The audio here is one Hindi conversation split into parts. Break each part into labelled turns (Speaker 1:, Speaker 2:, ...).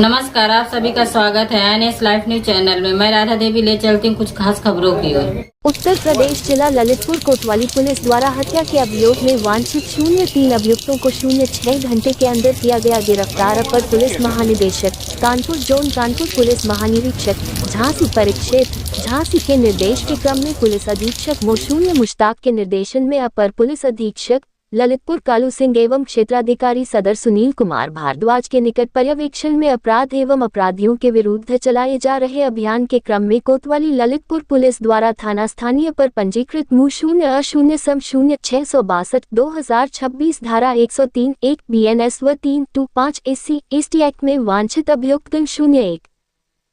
Speaker 1: नमस्कार, आप सभी का स्वागत है एनएस लाइव न्यूज चैनल में। मैं राधा देवी ले चलती हूँ कुछ खास खबरों की ओर।
Speaker 2: उत्तर प्रदेश जिला ललितपुर कोतवाली पुलिस द्वारा हत्या के अभियोग में वांछित 03 अभियुक्तों को 06 घंटे के अंदर किया गया गिरफ्तार। अपर पुलिस महानिदेशक कानपुर जोन कानपुर पुलिस महानिरीक्षक झांसी परिक्षेत्र झांसी के निर्देश के क्रम में पुलिस अधीक्षक मोशून्य मुश्ताक के निर्देशन में अपर पुलिस अधीक्षक ललितपुर कालू सिंह एवं क्षेत्राधिकारी सदर सुनील कुमार भारद्वाज के निकट पर्यवेक्षण में अपराध एवं अपराधियों के विरुद्ध चलाए जा रहे अभियान के क्रम में कोतवाली ललितपुर पुलिस द्वारा थाना स्थानीय पर पंजीकृत मु 0-0-06-2062 धारा 103(1) BNS व 325 SC/ST एक्ट में वांछित अभियुक्तगण 01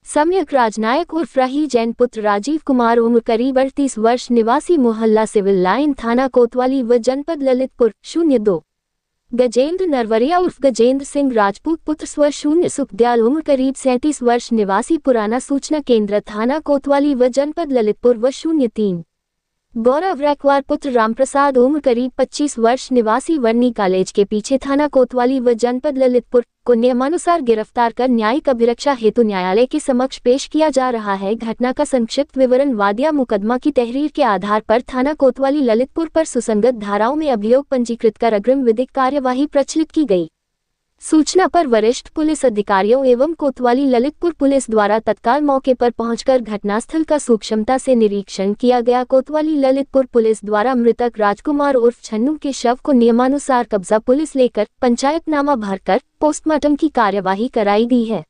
Speaker 2: सम्यक राजनायक उर्फ राही जैन पुत्र राजीव कुमार उम्र करीब 38 वर्ष निवासी मोहल्ला सिविल लाइन थाना कोतवाली व जनपद ललितपुर 02 गजेंद्र नरवरिया उर्फ गजेंद्र सिंह राजपूत पुत्र स्व 0 सुखदयाल उम्र करीब 37 वर्ष निवासी पुराना सूचना केंद्र थाना कोतवाली व जनपद ललितपुर व 03 गौरव रैकवार पुत्र रामप्रसाद उम्र करीब 25 वर्ष निवासी वर्नी कॉलेज के पीछे थाना कोतवाली व जनपद ललितपुर को नियमानुसार गिरफ्तार कर न्यायिक अभिरक्षा हेतु न्यायालय के समक्ष पेश किया जा रहा है। घटना का संक्षिप्त विवरण वादिया मुकदमा की तहरीर के आधार पर थाना कोतवाली ललितपुर पर सुसंगत धाराओं में अभियोग पंजीकृत कर अग्रिम विधिक कार्यवाही प्रचलित की गई। सूचना पर वरिष्ठ पुलिस अधिकारियों एवं कोतवाली ललितपुर पुलिस द्वारा तत्काल मौके पर पहुंचकर घटनास्थल का सूक्ष्मता से निरीक्षण किया गया। कोतवाली ललितपुर पुलिस द्वारा मृतक राजकुमार उर्फ छन्नू के शव को नियमानुसार कब्जा पुलिस लेकर पंचायतनामा भरकर पोस्टमार्टम की कार्यवाही कराई गई है।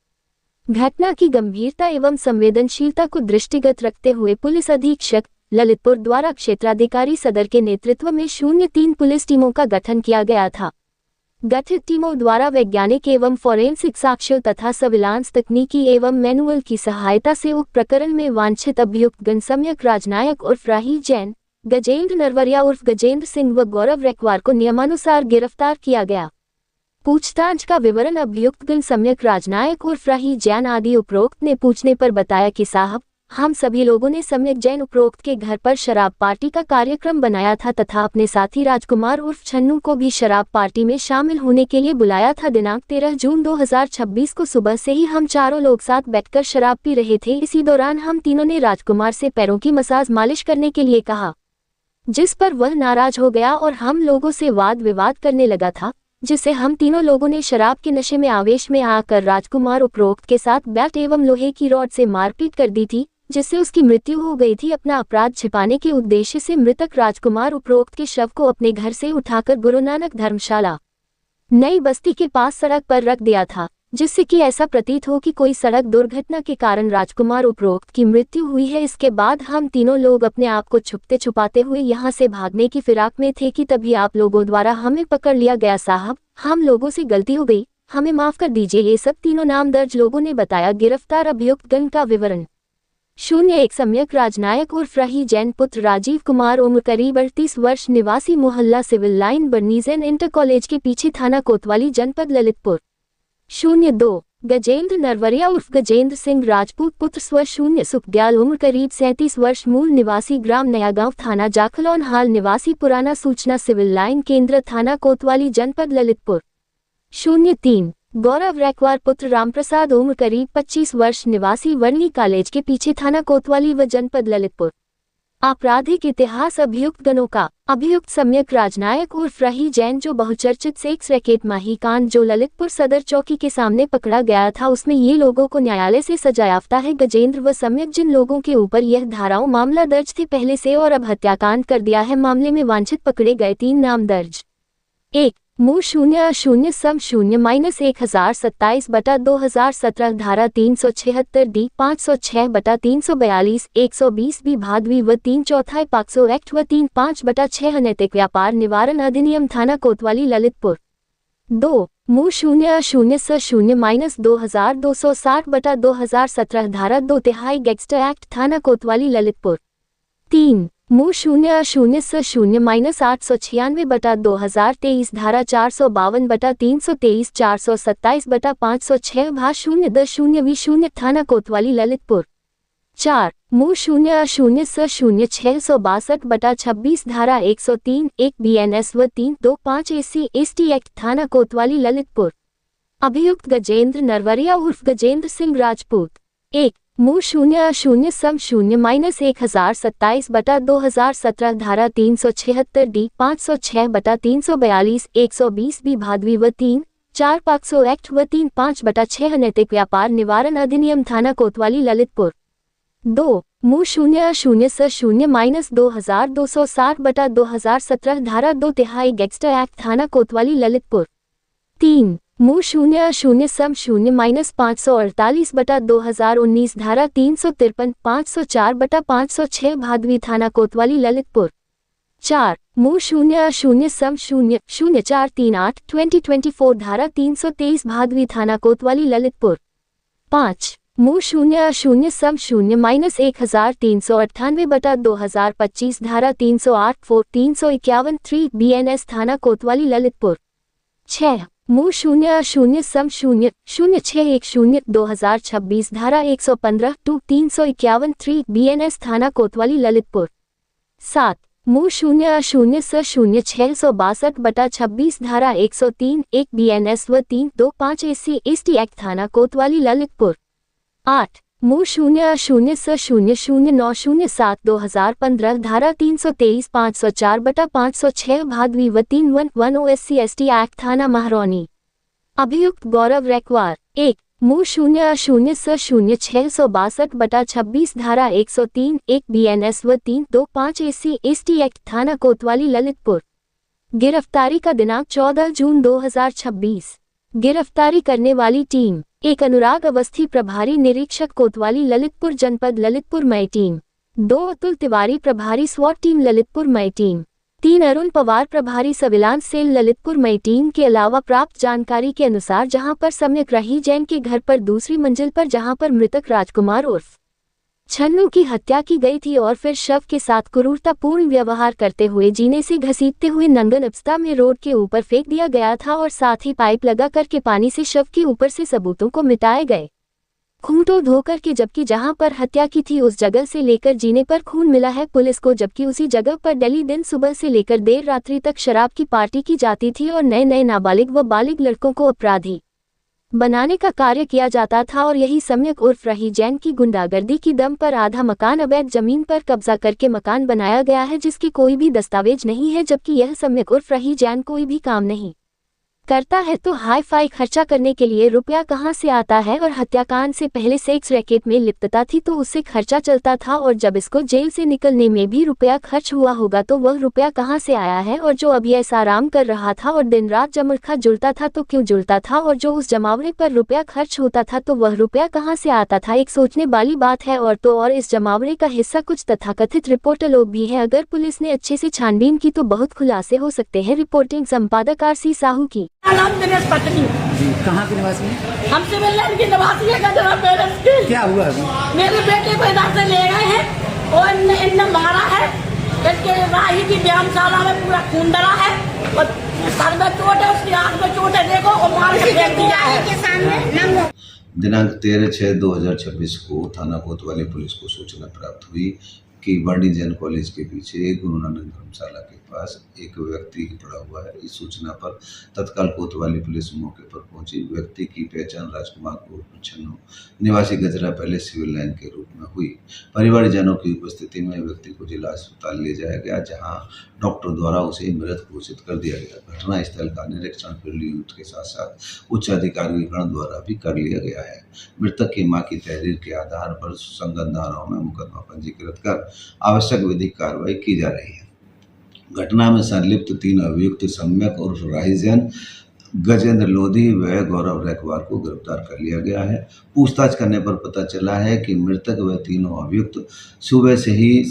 Speaker 2: घटना की गंभीरता एवं संवेदनशीलता को दृष्टिगत रखते हुए पुलिस अधीक्षक ललितपुर द्वारा क्षेत्राधिकारी सदर के नेतृत्व में 03 पुलिस टीमों का गठन किया गया था। गठित टीमों द्वारा वैज्ञानिक एवं फोरेंसिक साक्ष्यों तथा सर्विलांस तकनीकी एवं मैनुअल की सहायता से उक्त प्रकरण में वांछित अभियुक्त गण सम्यक राजनायक उर्फ राही जैन, गजेंद्र नरवरिया उर्फ गजेंद्र सिंह व गौरव रैकवार को नियमानुसार गिरफ्तार किया गया। पूछताछ का विवरण अभियुक्त गण सम्यक राजनायक उर्फ राही जैन आदि उपरोक्त ने पूछने पर बताया कि साहब, हम सभी लोगों ने सम्यक जैन उपरोक्त के घर पर शराब पार्टी का कार्यक्रम बनाया था तथा अपने साथी राजकुमार उर्फ छन्नू को भी शराब पार्टी में शामिल होने के लिए बुलाया था। दिनांक 13 जून 2026 को सुबह से ही हम चारों लोग साथ बैठकर शराब पी रहे थे। इसी दौरान हम तीनों ने राजकुमार से पैरों की मसाज मालिश करने के लिए कहा, जिस पर वह नाराज हो गया और हम लोगों से वाद विवाद करने लगा था, जिससे हम तीनों लोगों ने शराब के नशे में आवेश में आकर राजकुमार उपरोक्त के साथ बैट एवं लोहे की रॉड से मारपीट कर दी थी, जिससे उसकी मृत्यु हो गई थी। अपना अपराध छिपाने के उद्देश्य से मृतक राजकुमार उपरोक्त के शव को अपने घर से उठाकर गुरु नानक धर्मशाला नई बस्ती के पास सड़क पर रख दिया था, जिससे कि ऐसा प्रतीत हो कि कोई सड़क दुर्घटना के कारण राजकुमार उपरोक्त की मृत्यु हुई है। इसके बाद हम तीनों लोग अपने आप को छुपते छुपाते हुए यहाँ से भागने की फिराक में थे कि तभी आप लोगों द्वारा हमें पकड़ लिया गया। साहब, हम लोगों से गलती हो गई, हमें माफ कर दीजिए। ये सब तीनों नामदर्ज लोगों ने बताया। गिरफ्तार अभियुक्त गण का विवरण 01 सम्यक राजनायक उर्फ राही जैन पुत्र राजीव कुमार उम्र करीब 38 वर्ष निवासी मोहल्ला सिविल लाइन बर्नीजन इंटर कॉलेज के पीछे थाना कोतवाली जनपद ललितपुर 02 गजेंद्र नरवरिया उर्फ गजेंद्र सिंह राजपूत पुत्र स्व 0 सुखदयाल उम्र करीब 37 वर्ष मूल निवासी ग्राम नयागांव थाना जाखलौन हाल निवासी पुराना सूचना सिविल लाइन केंद्र थाना कोतवाली जनपद ललितपुर 03 गौरव रैकवार पुत्र रामप्रसाद उम्र करीब 25 वर्ष निवासी वर्नी कॉलेज के पीछे थाना कोतवाली व जनपद ललितपुर। आपराधिक इतिहास अभियुक्त गणों का अभियुक्त सम्यक राजनायक उर्फ राही जैन जो बहुचर्चित सेक्स रैकेट माही कांड जो ललितपुर सदर चौकी के सामने पकड़ा गया था, उसमें ये लोगों को न्यायालय से सजा याफ्ता है। गजेंद्र व सम्यक जिन लोगों के ऊपर यह धाराओं मामला दर्ज थे पहले से और अब हत्याकांड कर दिया है। मामले में वांछित पकड़े गए 3 नाम दर्ज 1 मु 0-0-1027/2017 धारा 376 D 506/342 120 B भादवी व 3/4 पॉक्सो एक्ट व 3/5/6 अनैतिक व्यापार निवारण अधिनियम थाना कोतवाली ललितपुर 2 मु 0-0-2060/2017 धारा 2/3 गैंगस्टर एक्ट थाना कोतवाली ललितपुर 3 मु 0-0-896/2023 धारा 452/323 427/506 भा 0-10-0 थाना कोतवाली ललितपुर 4 मु 0-0-662/26 धारा 103 1 BNS व 325 SC/ST एक्ट थाना कोतवाली ललितपुर अभियुक्त गजेंद्र नरवरिया उर्फ गजेंद्र सिंह राजपूत 1 मू 00 सम 0-1027/2017 धारा 376 डी 506/342 120 बी भादवी व 3-4 पाक्सो एक्ट व 3-5/6 अनैतिक व्यापार निवारण अधिनियम थाना कोतवाली ललितपुर 2 मू 00-2260/2017 धारा 2/3 गैंगस्टर एक्ट थाना कोतवाली ललितपुर 3 मू 00 सम 0-548/2019 धारा 353 504/506 भादवी थाना कोतवाली ललितपुर 4 मू 00 सम 0-0438/2024 धारा 323 भादवी थाना कोतवाली ललितपुर 5 मू 00 सम 0-1398/2025 धारा 308 351 3 BNS थाना कोतवाली ललितपुर 6 मू 00 सम 0-0610/2026 धारा 115 351 3 BNS थाना कोतवाली ललितपुर 7 मू 00 स 0662/26 धारा 103 1 BNS व 325 SC ST एक्ट थाना कोतवाली ललितपुर 8 मू 00 स 00907/2015 धारा 323 504/506 भादवी व 3110 SC ST एक्ट थाना महरौनी अभियुक्त गौरव रैकवार 1 मू 00 स 0662/26 धारा 103 1 BNS व 325 SC ST एक्ट थाना कोतवाली ललितपुर गिरफ्तारी का दिनांक 14 जून 2026 गिरफ्तारी करने वाली टीम 1 अनुराग अवस्थी प्रभारी निरीक्षक कोतवाली ललितपुर जनपद ललितपुर मई टीम 2 अतुल तिवारी प्रभारी स्वॉट टीम ललितपुर मई टीम 3 अरुण पवार प्रभारी सर्विलांस सेल ललितपुर मई टीम के अलावा प्राप्त जानकारी के अनुसार जहां पर सम्यक राही जैन के घर पर दूसरी मंजिल पर जहां पर मृतक राजकुमार उर्फ छन्नू की हत्या की गई थी और फिर शव के साथ क्रूरतापूर्ण व्यवहार करते हुए जीने से घसीटते हुए नंगन अवस्था में रोड के ऊपर फेंक दिया गया था और साथ ही पाइप लगा करके पानी से शव के ऊपर से सबूतों को मिटाए गए खूंटों धोकर के जबकि जहां पर हत्या की थी उस जगह से लेकर जीने पर खून मिला है पुलिस को जबकि उसी जगह पर डेली दिन सुबह से लेकर देर रात्रि तक शराब की पार्टी की जाती थी और नए नए नाबालिग व बालिग लड़कों को अपराधी बनाने का कार्य किया जाता था और यही सम्यक उर्फ राही जैन की गुंडागर्दी की दम पर आधा मकान अवैध जमीन पर कब्जा करके मकान बनाया गया है जिसकी कोई भी दस्तावेज नहीं है जबकि यह सम्यक उर्फ राही जैन कोई भी काम नहीं करता है तो हाई फाई खर्चा करने के लिए रुपया कहां से आता है और हत्याकांड से पहले सेक्स रैकेट में लिप्तता थी तो उससे खर्चा चलता था और जब इसको जेल से निकलने में भी रुपया खर्च हुआ होगा तो वह रुपया कहां से आया है और जो अभी ऐसा आराम कर रहा था और दिन रात जमरखा जुड़ता था तो क्यों जुड़ता था और जो उस जमावड़े पर रुपया खर्च होता था तो वह रुपया कहां से आता था एक सोचने वाली बात है और तो और इस जमावड़े का हिस्सा कुछ तथाकथित रिपोर्टर लोग भी है अगर पुलिस ने अच्छे से छानबीन की तो बहुत खुलासे हो सकते हैं रिपोर्टिंग संपादक RC साहू की
Speaker 3: नाम दिनेश पटनी
Speaker 4: कहाँ के निवासी हैं?
Speaker 3: हम सिविल लाइन की निवासी है गजरा पेरेंट्स की।
Speaker 4: क्या हुआ अभी?
Speaker 3: मेरे बेटे को इधर से ले गए हैं और इनने मारा है। इसके राही की व्यायामशाला में पूरा खून डला है और सर में चोट है उसकी आंख में चोट है देखो और मार के फेंक दिया है के सामने।
Speaker 5: दिनांक 13/6/2026 को थाना कोतवाली पुलिस को सूचना प्राप्त हुई कि बर्डी जैन कॉलेज के पीछे गुरु नानक धर्मशाला के पास एक व्यक्ति पड़ा हुआ है। इस सूचना पर तत्काल कोतवाली पुलिस मौके पर पहुंची। व्यक्ति की पहचान राजकुमार उर्फ छन्नू निवासी गजरा पैलेस सिविल लाइन के रूप में हुई। परिवारजनों की उपस्थिति में व्यक्ति को जिला अस्पताल ले जाया गया जहां डॉक्टर द्वारा उसे मृत घोषित कर दिया गया। घटनास्थल का निरीक्षण फील्ड यूनिट के साथ साथ उच्च अधिकारीगण द्वारा भी कर लिया गया है। मृतक की मां की तहरीर के आधार पर सुसंगत धाराओं में मुकदमा पंजीकृत कर आवश्यक विधिक कार्रवाई की जा रही है। घटना में संलिप्त 3 अभियुक्त सम्यक उर्फ राही जैन, गजेंद्र लोधी व गौरव रैकवार को गिरफ्तार कर लिया गया है। पूछताछ करने पर पता चला है कि मृतक व तीनों अभियुक्त सुबह से ही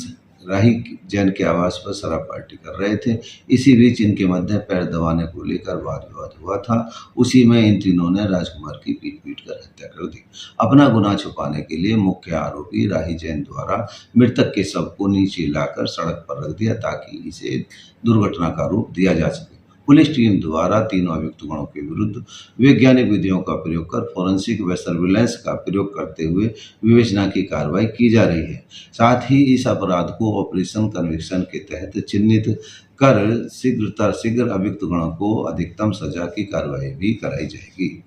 Speaker 5: राही जैन के आवास पर शराब पार्टी कर रहे थे। इसी बीच इनके मध्य पैर दबाने को लेकर वाद विवाद हुआ था। उसी में इन तीनों ने राजकुमार की पीट कर हत्या कर दी। अपना गुनाह छुपाने के लिए मुख्य आरोपी राही जैन द्वारा मृतक के शव को नीचे लाकर सड़क पर रख दिया ताकि इसे दुर्घटना का रूप दिया जा सके। पुलिस टीम द्वारा तीनों अभियुक्त गणों के विरुद्ध वैज्ञानिक विधियों का प्रयोग कर फोरेंसिक व सर्विलांस का प्रयोग करते हुए विवेचना की कार्रवाई की जा रही है। साथ ही इस अपराध को ऑपरेशन कन्विक्शन के तहत चिन्हित कर शीघ्र अभियुक्त गणों को अधिकतम सजा की कार्रवाई भी कराई जाएगी।